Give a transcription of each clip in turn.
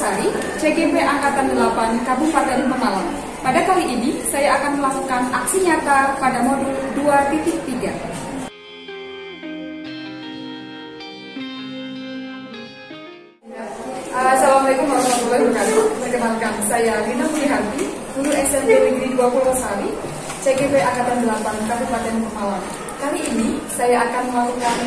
Purwosari, CGP Angkatan 8 Kabupaten Pemalang. Pada kali ini, saya akan melakukan aksi nyata pada modul 2.3. Assalamualaikum warahmatullahi wabarakatuh. Perkenalkan, saya Rina Mulyharti, guru SMP Negeri 2 Purwosari, CGP Angkatan 8 Kabupaten Pemalang. Kali ini, saya akan melakukan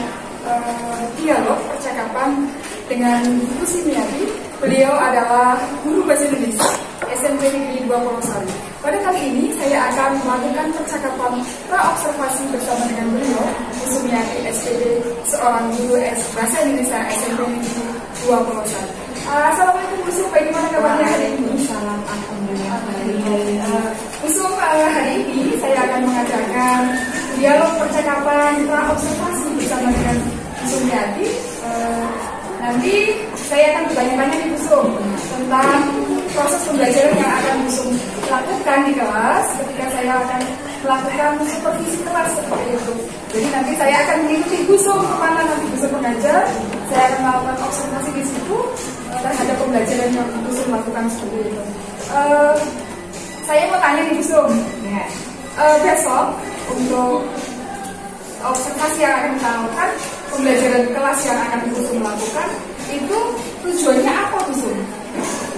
dialog percakapan dengan Bu Simiati. Beliau adalah guru bahasa Indonesia SMP Negeri 2 Purwosari. Pada kali ini saya akan melakukan percakapan pra-observasi bersama dengan beliau, Bu Simiati SPD, seorang guru bahasa Indonesia SMP Negeri 2 Purwosari. Assalamualaikum Bu Sum, bagaimana kabarnya hari ini? Salam, alhamdulillah. Bu Sum, hari ini saya akan mengadakan dialog percakapan pra-observasi bersama dengan Bu Simiati. Nanti saya akan bertanya-tanya di Bu Sum tentang proses pembelajaran yang akan Bu Sum lakukan di kelas ketika saya akan melakukan supervisi kelas seperti itu. Jadi nanti saya akan mengikuti Bu Sum kemana nanti Bu Sum mengajar. Saya akan melakukan observasi di situ terhadap pembelajaran yang Bu Sum lakukan seperti itu. Saya mau tanya nih Bu Sum, besok untuk observasi yang akan kita lakukan, pembelajaran kelas yang akan Bu Sum lakukan, itu tujuannya apa Bu Sum?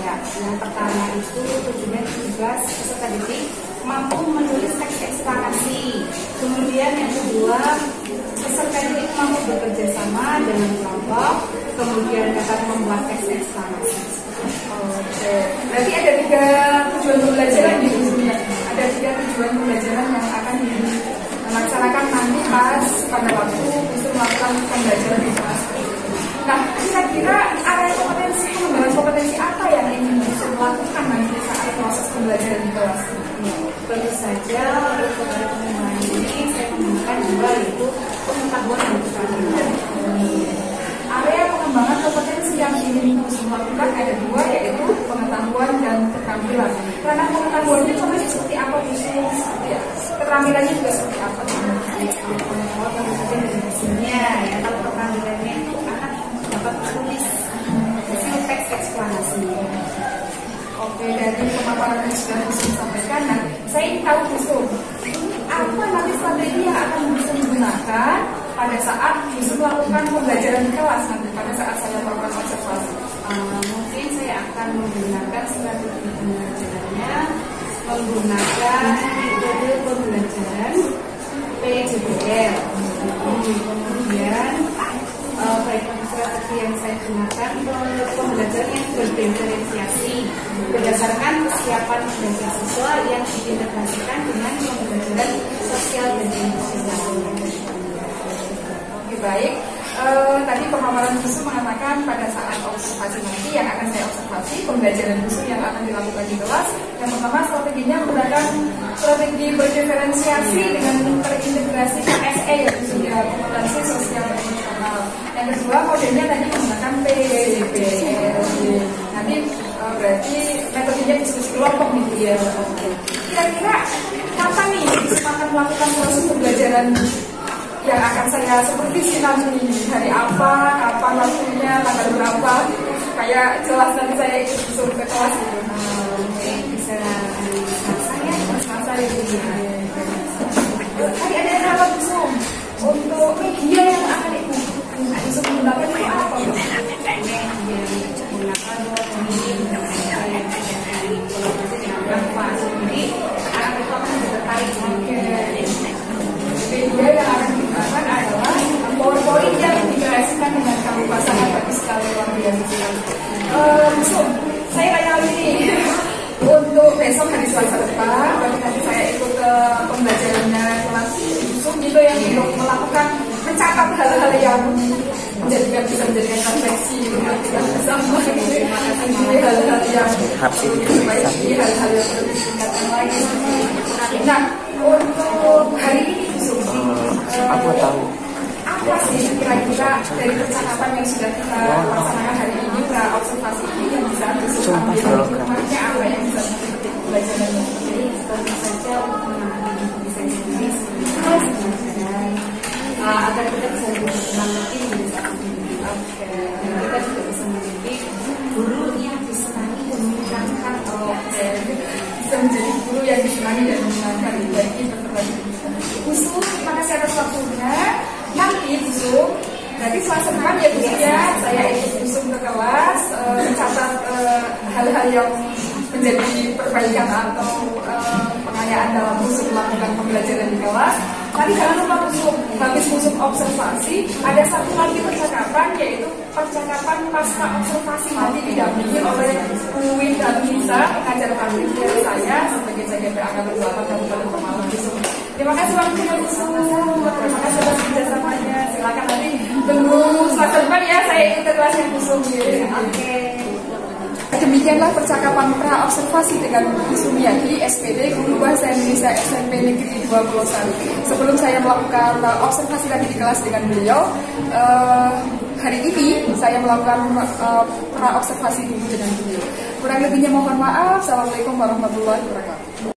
Ya, yang pertama itu tujuannya tugas peserta didik mampu menulis teks eksplanasi. Kemudian yang kedua, peserta didik mampu bekerja sama dengan kelompok. Kemudian dapat membuat teks eksplanasi. Oke, berarti ada 3 tujuan pembelajaran di sini. Ada 3 tujuan pembelajaran yang akan dilaksanakan nanti pada waktu untuk melakukan pembelajaran di kelas. Nah, kira-kira area kompetensi, pengembangan kompetensi apa yang ingin bisa dilakukan nanti saat proses pembelajaran di kelas? Tentu saja untuk area pengembangan ini saya kembangkan dua, yaitu pengetahuan dan keterampilan. Area pengembangan kompetensi yang ingin bisa dilakukan ada 2, yaitu pengetahuan dan keterampilan. Karena pengetahuannya contohnya seperti apa Bu Sum? Keterampilannya juga seperti apa? Pengetahuan tentu saja dari hasilnya, ya. Kalau keterampilannya itu akan dapat menulis hasil teks eksplanasi. Oke, dari pemaparan yang sudah Bu Sum sampaikan, nah, saya ingin tahu Bu Sum, apa nanti strategi yang akan bisa digunakan pada saat Bu Sum melakukan pembelajaran di kelas nanti pada saat saya melakukan observasi? Mungkin saya akan menggunakan strategi pembelajarannya, menggunakan metode pembelajaran PJBL. Kemudian strategi yang saya gunakan pembelajaran yang berdiferensiasi berdasarkan kesiapan belajar siswa yang diintegrasikan dengan pembelajaran sosial dan emosional. Oke, baik. Tadi pemaparan Bu Sum mengatakan pada saat observasi nanti yang akan saya observasi pembelajaran Bu Sum yang akan dilakukan di kelas. Yang pertama strateginya menggunakan strategi berdiferensiasi dengan terintegrasi KSE yaitu sudah kompetensi sosial dan emosional. Yang kedua modenya tadi menggunakan PBL. Nanti berarti metodenya diskusi kelompok gitu ya. Kira-kira kapan nih Bu Sum akan melakukan proses pembelajaran yang akan saya supervisi nanti? Hari apa, kapan waktunya, tanggal berapa, supaya jelas nanti saya ikut Bu Sum ke kelas gitu. Mungkin bisa hari Selasa ya. Selasa ya Bu. Tadi ada apa Bu Sum? Untuk media yang akan Bu Sum gunakan itu apa? Media menggunakan jadi anak itu akan tertarik. Media yang akan digunakan adalah PowerPoint yang dikreasikan dengan kamu pasangan bagi sekali luar biasa. Bu Sum, saya tanya ini untuk besok hari Selasa depan, berarti nanti saya ikut ke pembelajarannya kelas Bu Sum gitu yang untuk melakukan mencatat hal-hal yang bisa menjadikan refleksi kita bersama ini hal-hal yang perbaiki, hal-hal yang perlu ditingkatkan lagi. Nah, untuk hari ini Bu Sum, aku tahu apa sih kira-kira dari percakapan yang sudah kita laksanakan hari ini, observasi ini yang bisa Bu Sum ambil hikmahnya apa yang bisa dipetik pelajarannya? Jadi tentu saja untuk menangani bisa Inggris agar kita bisa lebih mengerti menjadi satu. Kita juga bisa menjadi guru yang bisa menjadi guru yang disenangi dan menyenangkan bagi peserta didik. Busuk, terima kasih atas waktunya. Nanti Busuk, berarti selasa depan ya Busuk ya, saya ikut Busuk ke kelas, mencatat hal-hal yang menjadi perbaikan atau pengayaan dalam Busuk melakukan pembelajaran di kelas. Tapi jangan lupa Busuk, habis Busuk observasi, ada satu lagi percakapan, yaitu percakapan pasca observasi. Nanti didampingi oleh Uwin dan Nisa, pengajar praktik saya sebagai CGP Angkatan 8 Kabupaten Pemalang Busuk. Terima kasih waktunya Busuk, terima kasih atas kerjasamanya. Silakan nanti tunggu selasa depan ya, saya ikut ke kelasnya Busuk. Oke. Demikianlah percakapan pra-observasi dengan Bu Sumiati, SPD, Guru Bahasa Indonesia SMP Negeri 21. Sebelum saya melakukan observasi lagi di kelas dengan beliau, hari ini saya melakukan pra-observasi dulu dengan beliau. Kurang lebihnya mohon maaf. Assalamualaikum warahmatullahi wabarakatuh.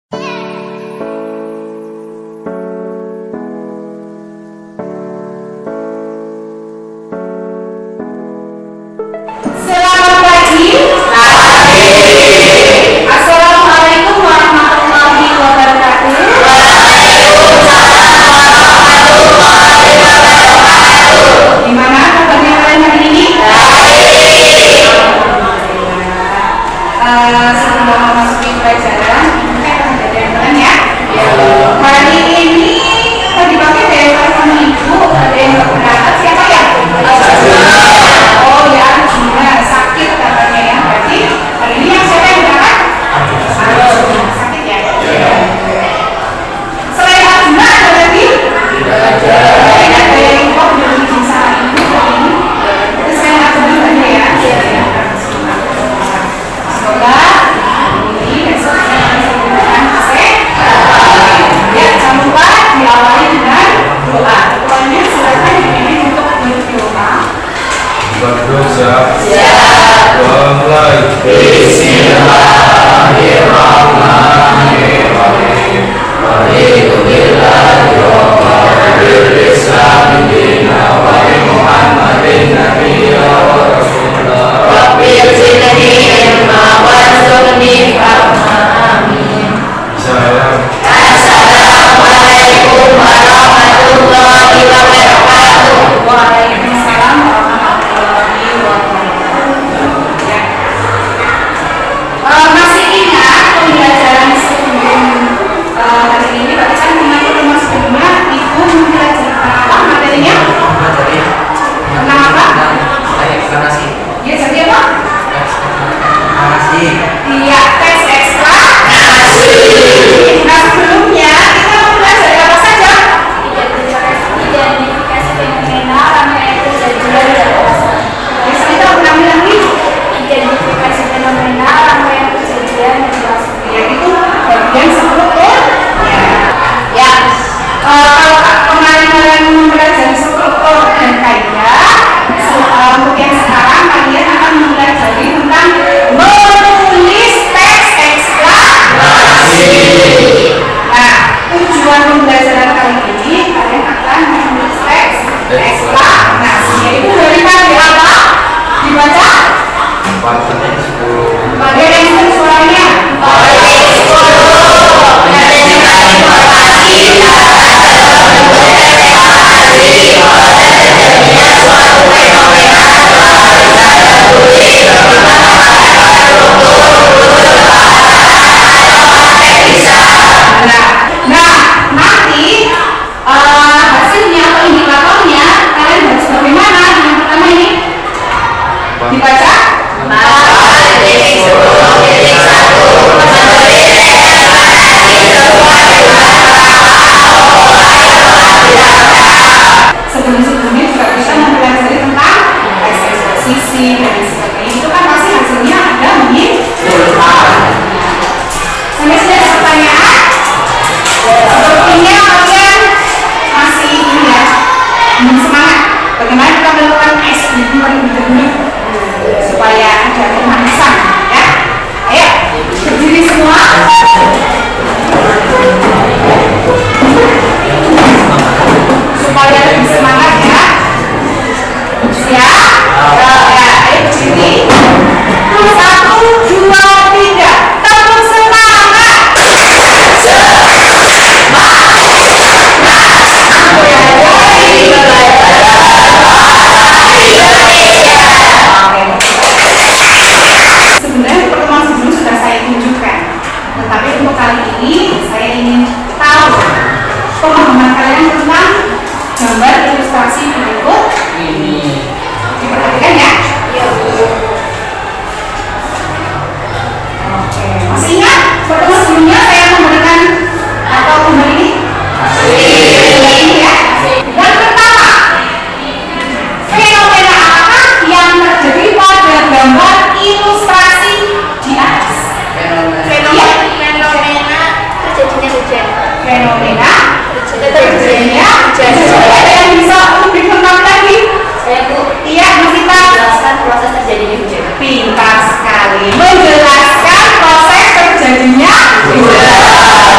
proses terjadinya hujan. Pintar sekali. Menjelaskan proses terjadinya hujan.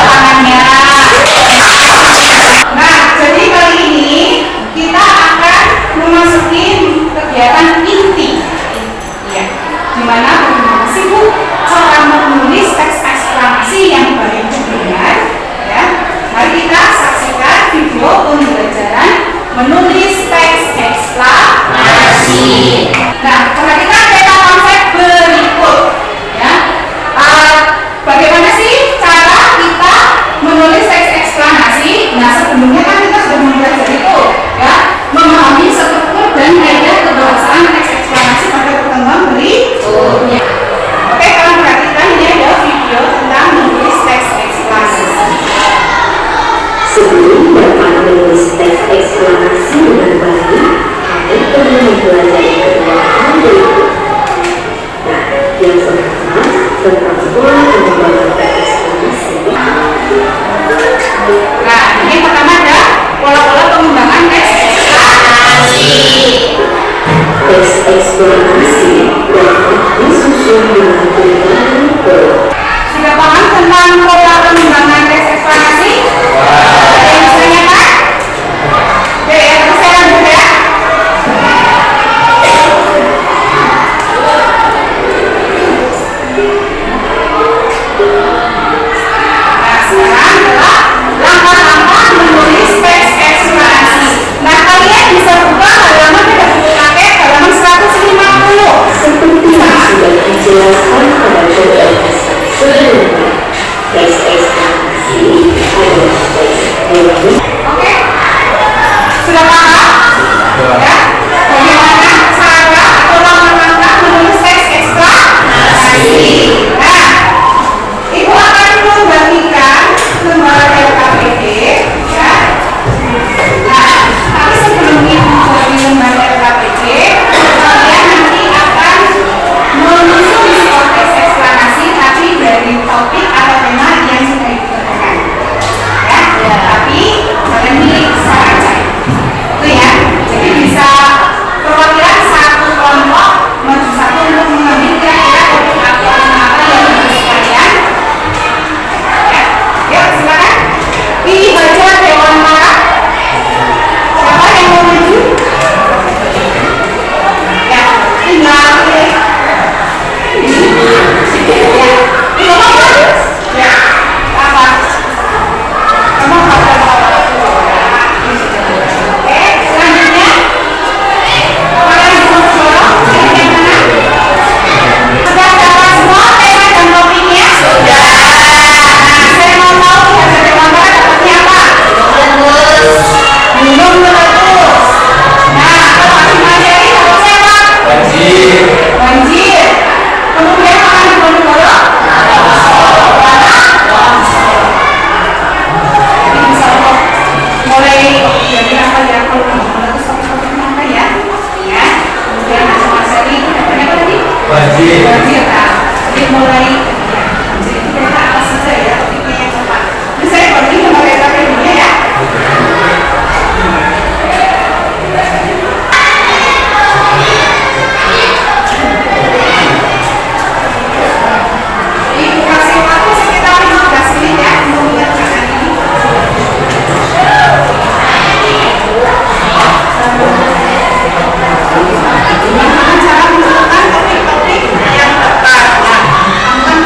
Tangannya. Nah, jadi kali ini kita akan memasuki kegiatan inti. Ya, dimana bagaimana Bu cara menulis teks eksklamasi yang baik dan benar. Ya, mari kita saksikan video pembelajaran menulis teks eksklamasi. Nah, perhatikan peta konsep berikut. Ya, bagaimana sih cara kita menulis teks eksklamasi? Nah, sebelumnya kan kita sudah mempelajari itu, ya, memahami struktur dan kaidah kebahasaan teks eksklamasi pada pertemuan berikutnya. Oke, kalian perhatikan ini ada video tentang menulis teks eksklamasi. Sebelum dapat menulis teks eksklamasi dengan baik, kalian perlu mempelajari kedua hal berikut. Nah, yang pertama tentang pola pengembangan teks eksklamasi. Nah, ini pertama ada pola-pola pengembangan teks eksklamasi. Teks eksklamasi dapat disusun dengan berbagai pola. Sudah paham tentang pola pengembangan teks eksklamasi? Ada yang bisa nyata? Oke, ya, terus saya lanjut ya. Nah, sekarang adalah langkah-langkah menulis teks eksklamasi. Nah, kalian bisa buka halaman pada buku paket halaman 150. Seperti yang sudah dijelaskan pada podcast sebelumnya, teks eksklamasi adalah teks yang Oke, sudah paham? Ya, bagaimana cara atau langkah-langkah menulis teks eksklamasi? Nah, Ibu akan membagikan lembar LKPD, ya. Nah, tapi sebelum Ibu membagi lembar LKPD, kalian nanti akan menyusun teks eksklamasi, tapi dari topik atau tema yang sudah Ibu tentukan. Ya, tapi kalian pilih saja. Itu ya. Jadi bisa perwakilan satu kelompok maju satu untuk mengambil kira-kira topik atau tema apa yang menurut kalian. Ya, yuk silakan. Pilih baca Dewan Mara. Siapa yang mau maju? Ya, tinggal pilih. Ya, ini apa? Ya, apa? Kamu hafal apa? Oke, selanjutnya kalian bisa bersorong yang mana? Sudah dapat semua tema dan topiknya? Sudah. Nah, saya mau tahu hasil Dewan Mara dapatnya apa? Belum meletus. Nah, kalau hasil materi dapatnya apa? Banjir. Banjir. Kemudian makan di Bojonegoro? Longsor. Jadi bisa kok mulai jadi apa ya kalau meletus topik-topiknya apa ya? Ya. Kemudian hasil materi dapatnya apa tadi? Banjir. Banjir. Nah, jadi mulai ya, banjir itu kita atas saja ya topiknya yang tepat. Ini saya bagi nomor LKPD-nya ya. Ibu kasih waktu sekitar 15 menit ya untuk mengerjakan ini. Bagaimana cara menentukan topik-topik yang tepat? Nah,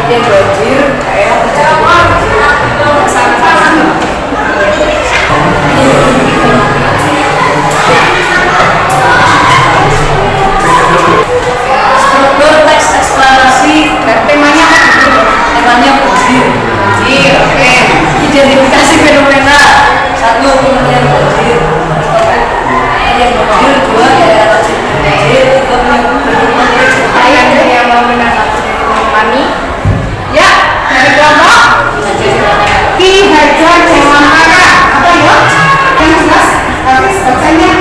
dia banjir kayak struktur teks eksplorasi temanya temanya banjir. Oke, identifikasi fenomena 1 kemudian banjir, yang banjir 2 daerah banjir, 3 yang mau menangani ya dari kelompok Ki Hajar Dewantara. Apa ya? Yang jelas harus bacanya.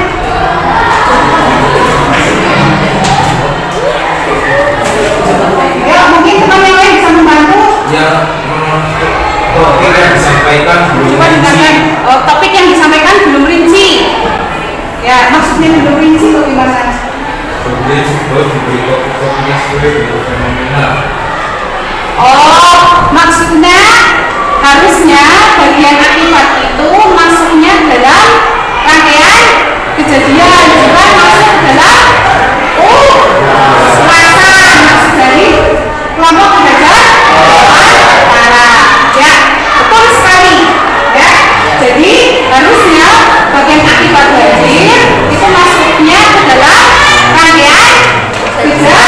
Ya, mungkin teman yang lain bisa membantu. Ya, topik yang disampaikan belum rinci. Oh, topik yang disampaikan belum rinci. Ya, maksudnya belum rinci bagaimana? Kemudian diberi topiknya sesuai dengan fenomena. Oh, maksudnya harusnya bagian akibat itu masuknya dalam rangkaian kejadian, bukan masuk dalam ulasan. Maksud dari kelompok belajar antara. Ya, betul sekali. Ya, jadi harusnya bagian akibat banjir itu masuknya ke dalam rangkaian kejadian.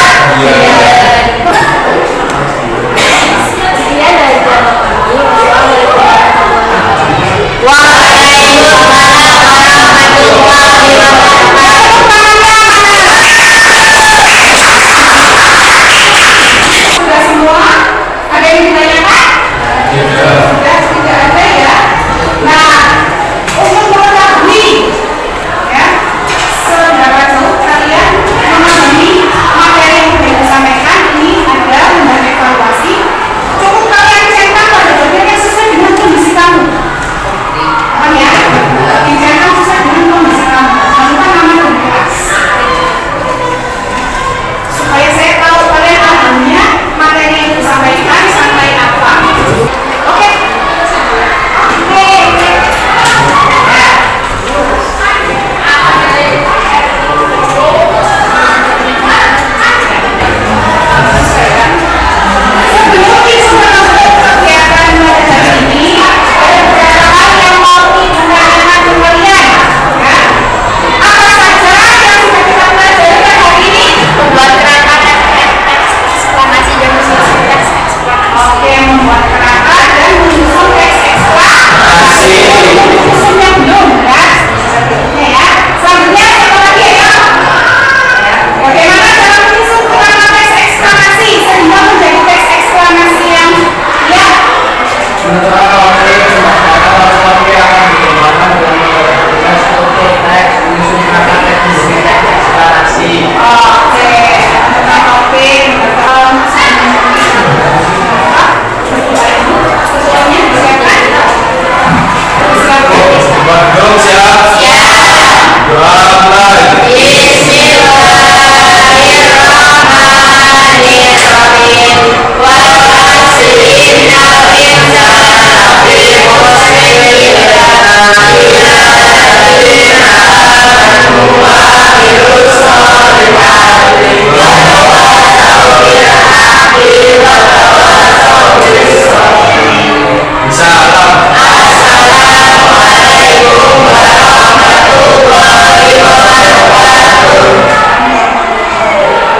Sudah semua? Ada yang ditanyakan? Sudah, tidak ada ya. Nah, untuk mengetahui ya seberapa jauh kalian memahami materi yang sudah disampaikan, ini ada lembar evaluasi. Cukup kalian cetak pada bagian yang sesuai dengan kondisi kamu. Paham ya? Dicetak sesuai dengan kondisi kamu. Lakukan nama dan kelas. Supaya saya tahu kalian pahamnya materi yang disampaikan sampai apa. Oke? Sebelum kita masuk ke kegiatan pada hari ini, ada beberapa hal yang mau ibu tanyakan ke kalian. Ya. Apa saja yang sudah kita pelajari pada hari ini? Membuat kerangka eksplanasi dan menyusun teks eksplanasi. Oke, membuat kerangka dan menyusun teks eksplanasi. Menyusunnya belum, ya? Selanjutnya ya. Selanjutnya apa lagi ya? Bagaimana cara menyusun kerangka teks eksplanasi sehingga menjadi teks eksplanasi yang ya. Sementara materi yang akan dikembangkan dengan metode struktur teks, menyusun kata teks menjadi teks deklarasi. Oke, tentang topik sesuanya disiapkan. Bandung siap.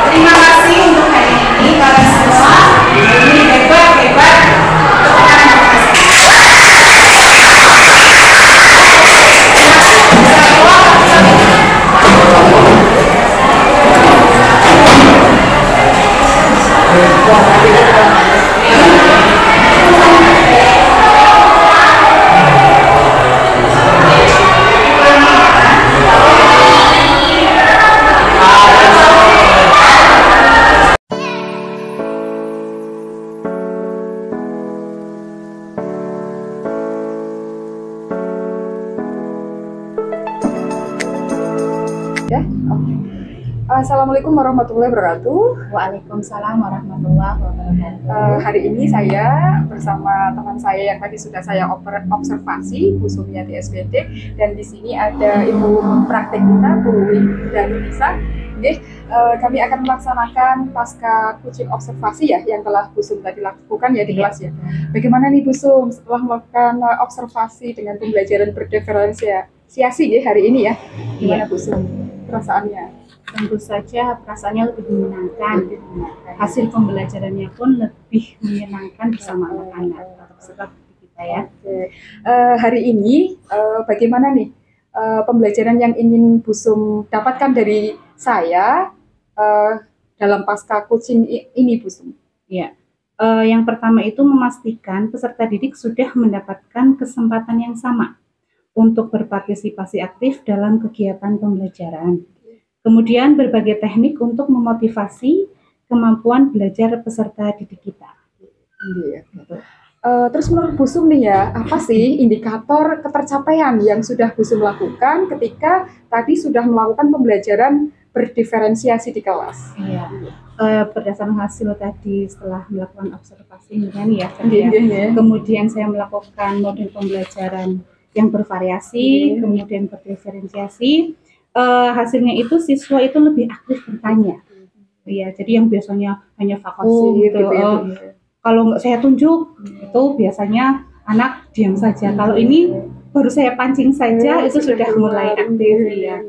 Terima kasih untuk hari ini kalian semua. Ini hebat. Ya, oke. Assalamualaikum warahmatullahi wabarakatuh. Waalaikumsalam warahmatullahi wabarakatuh. Hari ini saya bersama teman saya yang tadi sudah saya observasi, Bu Sumiati SPT, dan di sini ada ibu praktek kita, Bu Widani Nisa. Oke, kami akan melaksanakan pasca coaching observasi ya yang telah Bu Sum tadi lakukan ya di kelas ya. Bagaimana nih Bu Sum setelah melakukan observasi dengan pembelajaran berdiferensiasi ya hari ini ya? Gimana Bu Sum perasaannya? Tentu saja perasaannya lebih menyenangkan. Hasil pembelajarannya pun lebih menyenangkan bersama anak-anak atau peserta kita ya. Hari ini bagaimana nih pembelajaran yang ingin Bu Sum dapatkan dari saya dalam pasca coaching ini Bu Sum? Ya, yang pertama itu memastikan peserta didik sudah mendapatkan kesempatan yang sama untuk berpartisipasi aktif dalam kegiatan pembelajaran. Kemudian berbagai teknik untuk memotivasi kemampuan belajar peserta didik kita. Terus menurut Bu Sum nih ya, apa sih indikator ketercapaian yang sudah Bu Sum lakukan ketika tadi sudah melakukan pembelajaran berdiferensiasi di kelas? Iya. Berdasarkan hasil tadi setelah melakukan observasi kan ya, kemudian saya melakukan model pembelajaran yang bervariasi, kemudian berdiferensiasi. Hasilnya itu siswa itu lebih aktif bertanya. Iya, jadi yang biasanya hanya vaksin gitu. Kalau nggak saya tunjuk, itu biasanya anak diam saja. Kalau ini baru saya pancing saja, itu sudah mulai aktif ya.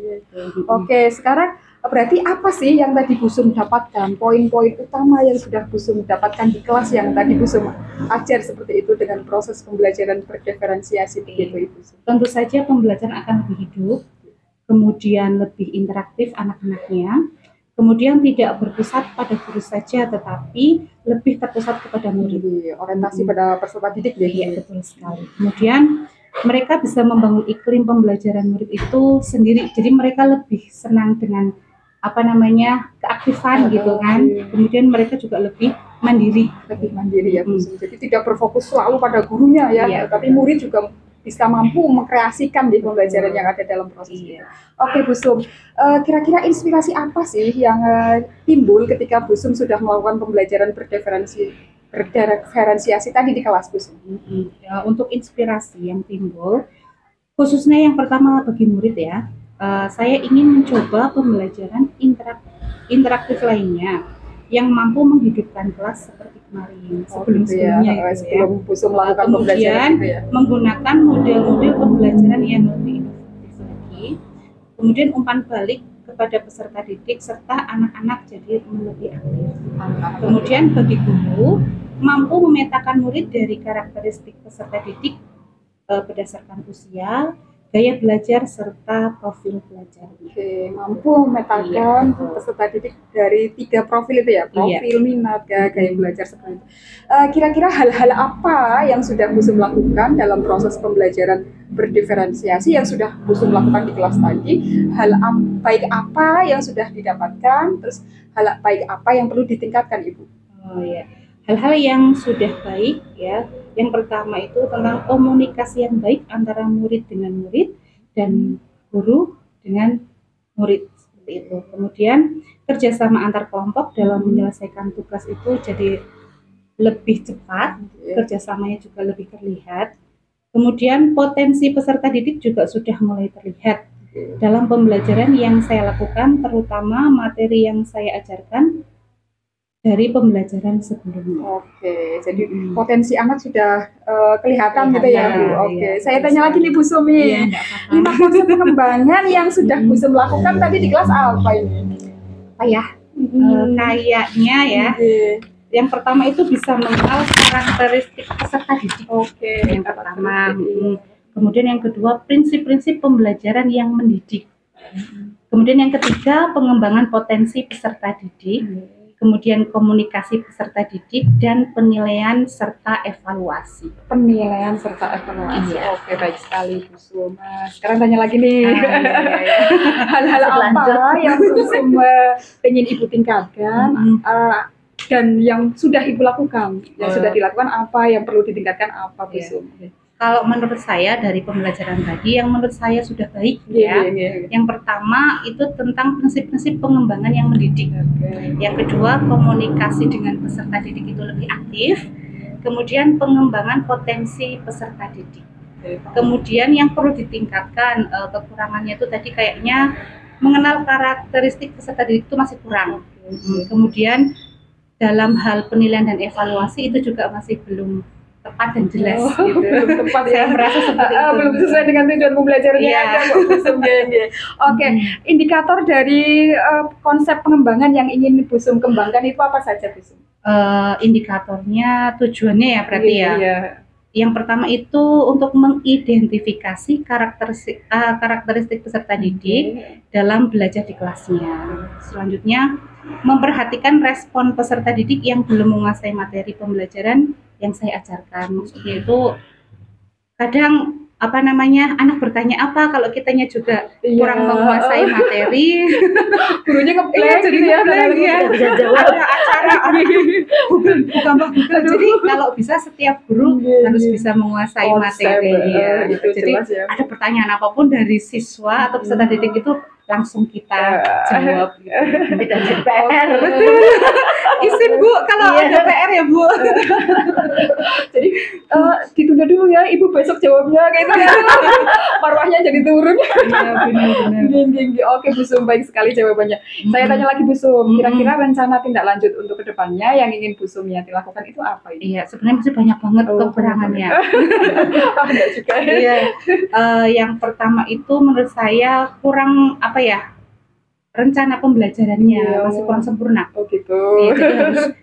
Oke, sekarang berarti apa sih yang tadi Bu Sum dapatkan? Poin-poin utama yang sudah Bu Sum dapatkan di kelas yang tadi Bu Sum ajar seperti itu dengan proses pembelajaran berdiferensiasi begitu Ibu Sum? Tentu saja pembelajaran akan lebih hidup, kemudian lebih interaktif anak-anaknya, kemudian tidak berpusat pada guru saja, tetapi lebih terpusat kepada murid. Orientasi pada peserta didik ya? Iya, betul sekali. Kemudian mereka bisa membangun iklim pembelajaran murid itu sendiri, jadi mereka lebih senang dengan keaktifan gitu kan. Kemudian mereka juga lebih mandiri ya Bu Sum. Jadi tidak berfokus selalu pada gurunya ya, tapi murid juga bisa mampu mengkreasikan di pembelajaran yang ada dalam proses itu. Oke Bu Sum, kira-kira inspirasi apa sih yang timbul ketika Bu Sum sudah melakukan pembelajaran berdiferensiasi tadi di kelas Bu Sum? Ya, untuk inspirasi yang timbul, khususnya yang pertama bagi murid ya, saya ingin mencoba pembelajaran interaktif lainnya yang mampu menghidupkan kelas seperti kemarin sebelum-sebelumnya sebelum Bu Sum melakukan pembelajaran gitu ya. Menggunakan model-model pembelajaran yang lebih inovatif lagi, kemudian umpan balik kepada peserta didik serta anak-anak jadi lebih aktif. Kemudian bagi guru mampu memetakan murid dari karakteristik peserta didik berdasarkan usia, gaya belajar serta profil belajar. Oke, mampu memetakan peserta didik dari 3 profil itu ya, profil, minat, gaya belajar seperti itu. Kira-kira hal-hal apa yang sudah Bu Sum lakukan dalam proses pembelajaran berdiferensiasi yang sudah Bu Sum lakukan di kelas tadi? Hal baik apa yang sudah didapatkan, terus hal baik apa yang perlu ditingkatkan Ibu? Oh ya, hal-hal yang sudah baik ya. Yang pertama itu tentang komunikasi yang baik antara murid dengan murid dan guru dengan murid seperti itu. Kemudian kerjasama antar kelompok dalam menyelesaikan tugas itu jadi lebih cepat, kerjasamanya juga lebih terlihat. Kemudian potensi peserta didik juga sudah mulai terlihat dalam pembelajaran yang saya lakukan, terutama materi yang saya ajarkan dari pembelajaran sebelumnya. Oke, jadi potensi anak sudah kelihatan gitu ya Bu. Oke, saya tanya lagi nih Bu Sumi. 5 konsep pengembangan yang sudah Bu Sum lakukan tadi di kelas apa ini? Kayaknya ya. Yang pertama itu bisa mengenal karakteristik peserta didik. Oke, yang pertama. Kemudian yang kedua, prinsip-prinsip pembelajaran yang mendidik. Kemudian yang ketiga, pengembangan potensi peserta didik. Kemudian komunikasi peserta didik dan penilaian serta evaluasi. Penilaian serta evaluasi. Oke, baik sekali Bu Sum. Sekarang tanya lagi nih. Hal-hal apa yang Bu Sum ingin Ibu tingkatkan dan yang sudah Ibu lakukan? Yang sudah dilakukan apa, yang perlu ditingkatkan apa Bu Sum? Kalau menurut saya dari pembelajaran tadi yang menurut saya sudah baik Yang pertama itu tentang prinsip-prinsip pengembangan yang mendidik. Yang kedua, komunikasi dengan peserta didik itu lebih aktif. Kemudian pengembangan potensi peserta didik. Kemudian yang perlu ditingkatkan kekurangannya itu tadi kayaknya mengenal karakteristik peserta didik itu masih kurang. Kemudian dalam hal penilaian dan evaluasi itu juga masih belum tepat dan jelas gitu. Belum tepat ya. Saya merasa seperti itu. Belum sesuai dengan tujuan pembelajarannya. Iya. Oke, indikator dari konsep pengembangan yang ingin Bu Sum kembangkan itu apa saja, Bu Sum? Indikatornya tujuannya ya berarti ya. Iya. Yang pertama itu untuk mengidentifikasi karakteristik peserta didik dalam belajar di kelasnya. Selanjutnya, memperhatikan respon peserta didik yang belum menguasai materi pembelajaran yang saya ajarkan. Maksudnya itu kadang anak bertanya apa kalau kitanya juga kurang menguasai materi, gurunya ngeblank jadi gitu ya, bisa jawab. Ada acara Google. Jadi kalau bisa setiap guru harus bisa menguasai materi ya. Jadi ada pertanyaan apapun dari siswa atau peserta didik itu langsung kita jawab gitu. Tidak jadi PR. Izin Bu kalau ada PR ya Bu. Jadi ditunda dulu ya Ibu, besok jawabnya kayak gitu ya. Marwahnya jadi turun. Iya benar. Oke Bu Sum, baik sekali jawabannya. Saya tanya lagi Bu Sum, kira-kira rencana tindak lanjut untuk kedepannya yang ingin Bu Sum ya dilakukan itu apa ini? Iya, sebenarnya masih banyak banget kekurangannya. Enggak juga. Iya. Yang pertama itu menurut saya kurang rencana pembelajarannya masih kurang sempurna. Oh gitu. Jadi harus